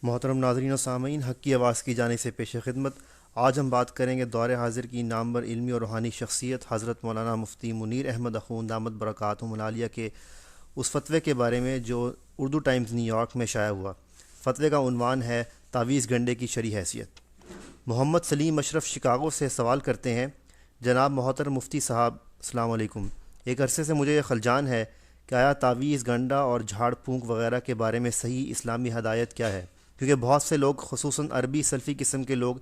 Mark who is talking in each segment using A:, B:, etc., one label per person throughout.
A: محترم ناظرین و سامعین، حق کی آواز کی جانب سے پیش خدمت آج ہم بات کریں گے دور حاضر کی نامور علمی اور روحانی شخصیت حضرت مولانا مفتی منیر احمد اخوند دامت برکاتہم العالیہ کے اس فتوے کے بارے میں جو اردو ٹائمز نیو یارک میں شائع ہوا۔ فتوے کا عنوان ہے تعویذ گنڈے کی شرعی حیثیت۔ محمد سلیم اشرف شکاگو سے سوال کرتے ہیں، جناب محترم مفتی صاحب السلام علیکم، ایک عرصے سے مجھے یہ خلجان ہے کہ آیا تعویذ گنڈا اور جھاڑ پھونک وغیرہ کے بارے میں صحیح اسلامی ہدایت کیا ہے؟ کیونکہ بہت سے لوگ خصوصاً عربی سلفی قسم کے لوگ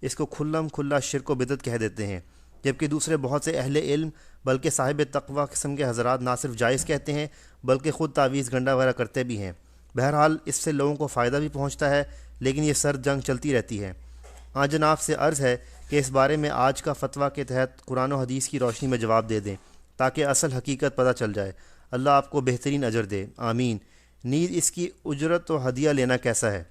A: اس کو کھلم کھلا شرک و بدعت کہہ دیتے ہیں، جبکہ دوسرے بہت سے اہل علم بلکہ صاحب تقوی قسم کے حضرات نہ صرف جائز کہتے ہیں بلکہ خود تعویذ گنڈا وغیرہ کرتے بھی ہیں۔ بہرحال اس سے لوگوں کو فائدہ بھی پہنچتا ہے، لیکن یہ سرد جنگ چلتی رہتی ہے۔ جناب سے عرض ہے کہ اس بارے میں آج کا فتویٰ کے تحت قرآن و حدیث کی روشنی میں جواب دے دیں تاکہ اصل حقیقت پتہ چل جائے۔ اللہ آپ کو بہترین اجر دے، آمین۔ نیز اس کی اجرت و ہدیہ لینا کیسا ہے؟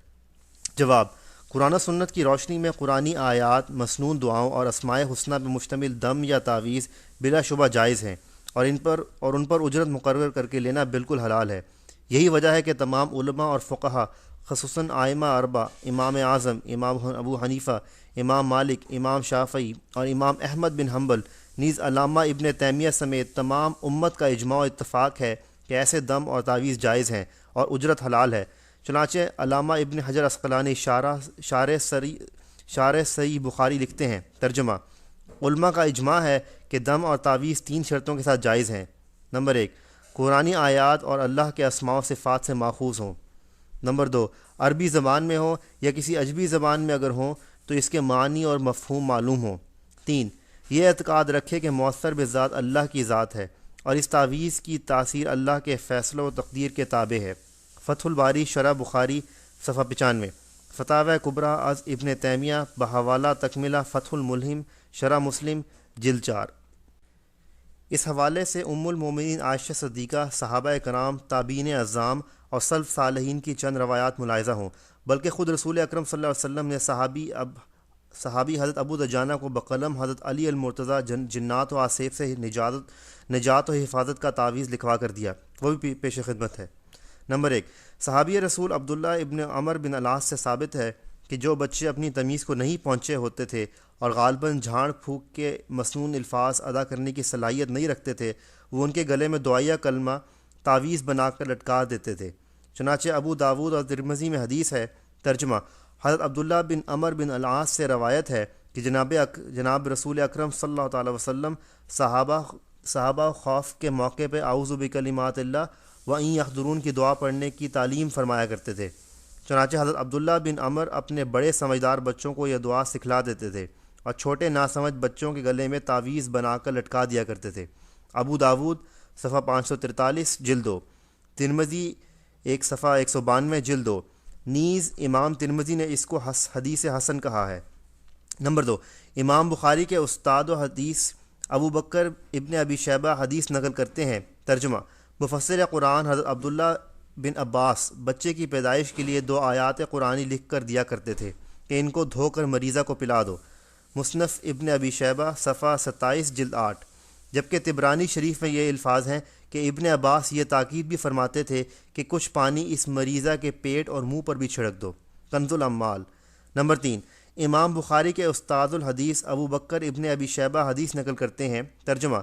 A: جواب: قرآن و سنت کی روشنی میں قرآنی آیات، مسنون دعاؤں اور اسماء حسنہ پہ مشتمل دم یا تعویذ بلا شبہ جائز ہیں اور ان پر اجرت مقرر کر کے لینا بالکل حلال ہے۔ یہی وجہ ہے کہ تمام علماء اور فقہا خصوصاً ائمہ اربعہ، امام اعظم امام ابو حنیفہ، امام مالک، امام شافعی اور امام احمد بن حنبل، نیز علامہ ابن تیمیہ سمیت تمام امت کا اجماع و اتفاق ہے کہ ایسے دم اور تعویذ جائز ہیں اور اجرت حلال ہے۔ چنانچہ علامہ ابن حجر عسقلانی شارح صحیح بخاری لکھتے ہیں، ترجمہ: علماء کا اجماع ہے کہ دم اور تعویذ 3 شرطوں کے ساتھ جائز ہیں۔ نمبر 1، قرآنی آیات اور اللہ کے اسماء و صفات سے ماخوذ ہوں۔ نمبر 2، عربی زبان میں ہوں یا کسی اجمی زبان میں اگر ہوں تو اس کے معنی اور مفہوم معلوم ہوں۔ 3، یہ اعتقاد رکھے کہ مؤثر بذات اللہ کی ذات ہے اور اس تعویذ کی تاثیر اللہ کے فیصلہ و تقدیر کے تابع ہے۔ فتح الباری شرح بخاری صفحہ 95، فتاوی کبریٰ از ابن تیمیہ بحوالہ تکملہ فتح الملہم شرح مسلم جلد 4۔ اس حوالے سے ام المومنین عائشہ صدیقہ، صحابہ کرام، تابعین اعظام اور سلف صالحین کی چند روایات ملاحظہ ہوں، بلکہ خود رسول اکرم صلی اللہ علیہ وسلم نے صحابی حضرت ابو دجانہ کو بقلم حضرت علی المرتضیٰ جنات و آصیب سے نجات و حفاظت کا تعویذ لکھوا کر دیا، وہ بھی پیش خدمت ہے۔ نمبر 1، صحابی رسول عبداللہ ابن عمر بن العاص سے ثابت ہے کہ جو بچے اپنی تمیز کو نہیں پہنچے ہوتے تھے اور غالباً جھاڑ پھونک کے مسنون الفاظ ادا کرنے کی صلاحیت نہیں رکھتے تھے، وہ ان کے گلے میں دعائیہ کلمہ تعویذ بنا کر لٹکا دیتے تھے۔ چنانچہ ابو داود اور ترمذی میں حدیث ہے، ترجمہ: حضرت عبداللہ بن عمر بن العاص سے روایت ہے کہ جناب رسول اکرم صلی اللہ تعالی وسلم صحابہ خوف کے موقع پہ اعوذ بکلمات اللہ وَإِن يَحْضُرُونَ کی دعا پڑھنے کی تعلیم فرمایا کرتے تھے۔ چنانچہ حضرت عبداللہ بن عمر اپنے بڑے سمجھدار بچوں کو یہ دعا سکھلا دیتے تھے اور چھوٹے ناسمجھ بچوں کے گلے میں تعویذ بنا کر لٹکا دیا کرتے تھے۔ ابو داود صفحہ 543 جلد 2، ترمذی صفحہ 192 جلد 2، نیز امام ترمذی نے اس کو حدیث حسن کہا ہے۔ نمبر 2، امام بخاری کے استاد و حدیث ابو بکر ابن ابی شیبہ حدیث نقل کرتے ہیں، ترجمہ: مفسر قرآن حضرت عبداللہ بن عباس بچے کی پیدائش کے لیے 2 آیات قرآنی لکھ کر دیا کرتے تھے کہ ان کو دھو کر مریضہ کو پلا دو، مصنف ابن ابی شیبہ صفحہ 27 جلد 8۔ جبکہ طبرانی شریف میں یہ الفاظ ہیں کہ ابن عباس یہ تاکید بھی فرماتے تھے کہ کچھ پانی اس مریضہ کے پیٹ اور منہ پر بھی چھڑک دو، کنز الاموال۔ نمبر 3، امام بخاری کے استاد الحدیث ابو بکر ابن ابی شیبہ حدیث نقل کرتے ہیں، ترجمہ: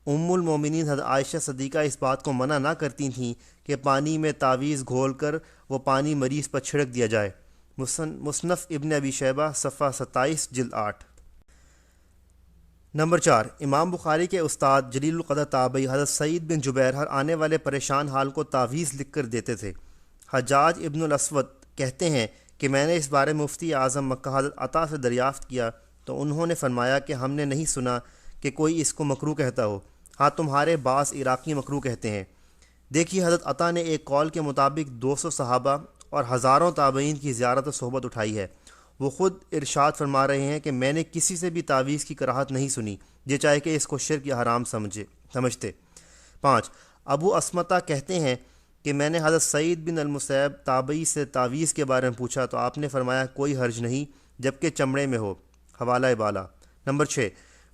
A: ام المومنین حضرت عائشہ صدیقہ اس بات کو منع نہ کرتی تھیں کہ پانی میں تعویذ گھول کر وہ پانی مریض پر چھڑک دیا جائے، مصنف ابن ابی شیبہ صفحہ 27 جلد 8۔ نمبر 4، امام بخاری کے استاد جلیل القدر تابعی حضرت سعید بن جبیر ہر آنے والے پریشان حال کو تعویذ لکھ کر دیتے تھے۔ حجاج ابن الاسود کہتے ہیں کہ میں نے اس بارے مفتی اعظم مکہ حضرت عطا سے دریافت کیا تو انہوں نے فرمایا کہ ہم نے نہیں سنا کہ کوئی اس کو مکروہ کہتا ہو، ہاں تمہارے بعض عراقی مکروہ کہتے ہیں۔ دیکھیے حضرت عطا نے ایک قول کے مطابق 200 صحابہ اور ہزاروں تابعین کی زیارت و صحبت اٹھائی ہے۔ وہ خود ارشاد فرما رہے ہیں کہ میں نے کسی سے بھی تعویذ کی کراہت نہیں سنی، یہ چاہے کہ اس کو شرک یا حرام سمجھتے۔ 5، ابو اسمتہ کہتے ہیں کہ میں نے حضرت سعید بن المسیب تابعی سے تعویذ کے بارے میں پوچھا تو آپ نے فرمایا کوئی حرج نہیں جبکہ چمڑے میں ہو، حوالہ بالا۔ نمبر 6،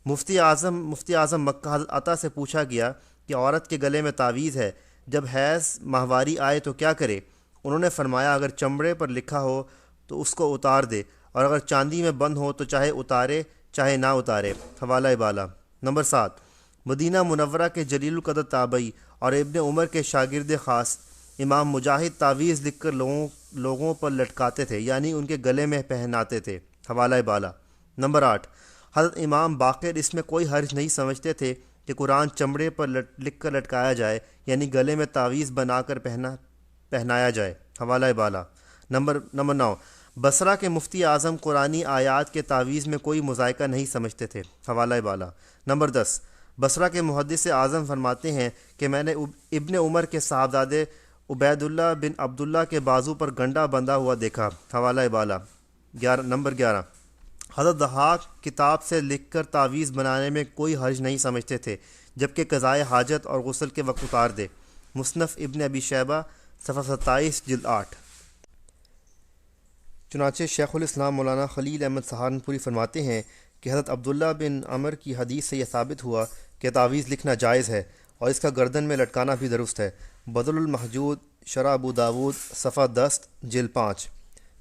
A: مفتی اعظم مکہ حضرت عطا سے پوچھا گیا کہ عورت کے گلے میں تعویذ ہے، جب حیض ماہواری آئے تو کیا کرے؟ انہوں نے فرمایا اگر چمڑے پر لکھا ہو تو اس کو اتار دے، اور اگر چاندی میں بند ہو تو چاہے اتارے چاہے نہ اتارے۔ حوالہ بالا۔ نمبر 7، مدینہ منورہ کے جلیل القدر تابعی اور ابن عمر کے شاگرد خاص امام مجاہد تعویذ لکھ کر لوگوں پر لٹکاتے تھے، یعنی ان کے گلے میں پہناتے تھے۔ حوالہ بالا۔ نمبر 8، حضرت امام باقر اس میں کوئی حرج نہیں سمجھتے تھے کہ قرآن چمڑے پر لکھ کر لٹکایا جائے، یعنی گلے میں تعویذ بنا کر پہنایا جائے۔ حوالہ بالا۔ نمبر 9، بصرہ کے مفتی اعظم قرآنی آیات کے تعویذ میں کوئی مذائقہ نہیں سمجھتے تھے۔ حوالہ بالا۔ نمبر 10، بصرہ کے محدث اعظم فرماتے ہیں کہ میں نے ابن عمر کے صاحبزادے عبید اللہ بن عبداللہ کے بازو پر گنڈا بندھا ہوا دیکھا۔ حوالہ بالا۔ نمبر 11، حضرت ضحاک کتاب سے لکھ کر تعویذ بنانے میں کوئی حرج نہیں سمجھتے تھے، جبکہ قضائے حاجت اور غسل کے وقت اتار دے۔ مصنف ابن ابی شیبہ صفحہ 27 جلد 8۔ چنانچہ شیخ الاسلام مولانا خلیل احمد سہارنپوری فرماتے ہیں کہ حضرت عبداللہ بن عمر کی حدیث سے یہ ثابت ہوا کہ تعویذ لکھنا جائز ہے اور اس کا گردن میں لٹکانا بھی درست ہے۔ بدل المحجود شرح ابو داود صفحہ 10 جلد 5۔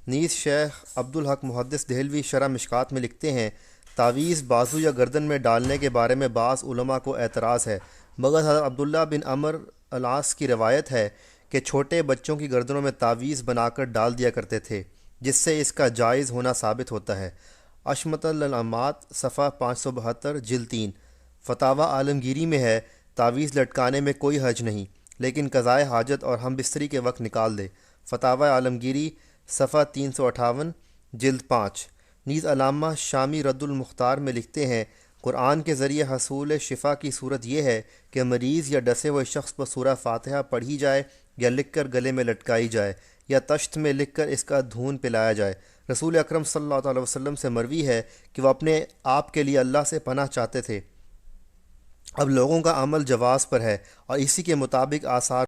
A: نیز شیخ عبدالحق محدث دہلوی شرح مشکات میں لکھتے ہیں، تعویذ بازو یا گردن میں ڈالنے کے بارے میں بعض علماء کو اعتراض ہے، مگر حضرت عبداللہ بن عمر العاص کی روایت ہے کہ چھوٹے بچوں کی گردنوں میں تعویذ بنا کر ڈال دیا کرتے تھے، جس سے اس کا جائز ہونا ثابت ہوتا ہے۔ اشمت العلامات صفحہ 572 جلد 3۔ فتاوی عالمگیری میں ہے، تعویذ لٹکانے میں کوئی حرج نہیں، لیکن قضائے حاجت اور ہم بستری کے وقت نکال دے۔ فتاوی عالمگیری صفحہ 358 جلد 5۔ نیز علامہ شامی رد المختار میں لکھتے ہیں، قرآن کے ذریعے حصول شفا کی صورت یہ ہے کہ مریض یا ڈسے ہوئے شخص پر سورہ فاتحہ پڑھی جائے یا لکھ کر گلے میں لٹکائی جائے یا تشت میں لکھ کر اس کا دھون پلایا جائے۔ رسول اکرم صلی اللہ علیہ وسلم سے مروی ہے کہ وہ اپنے آپ کے لیے اللہ سے پناہ چاہتے تھے۔ اب لوگوں کا عمل جواز پر ہے اور اسی کے مطابق آثار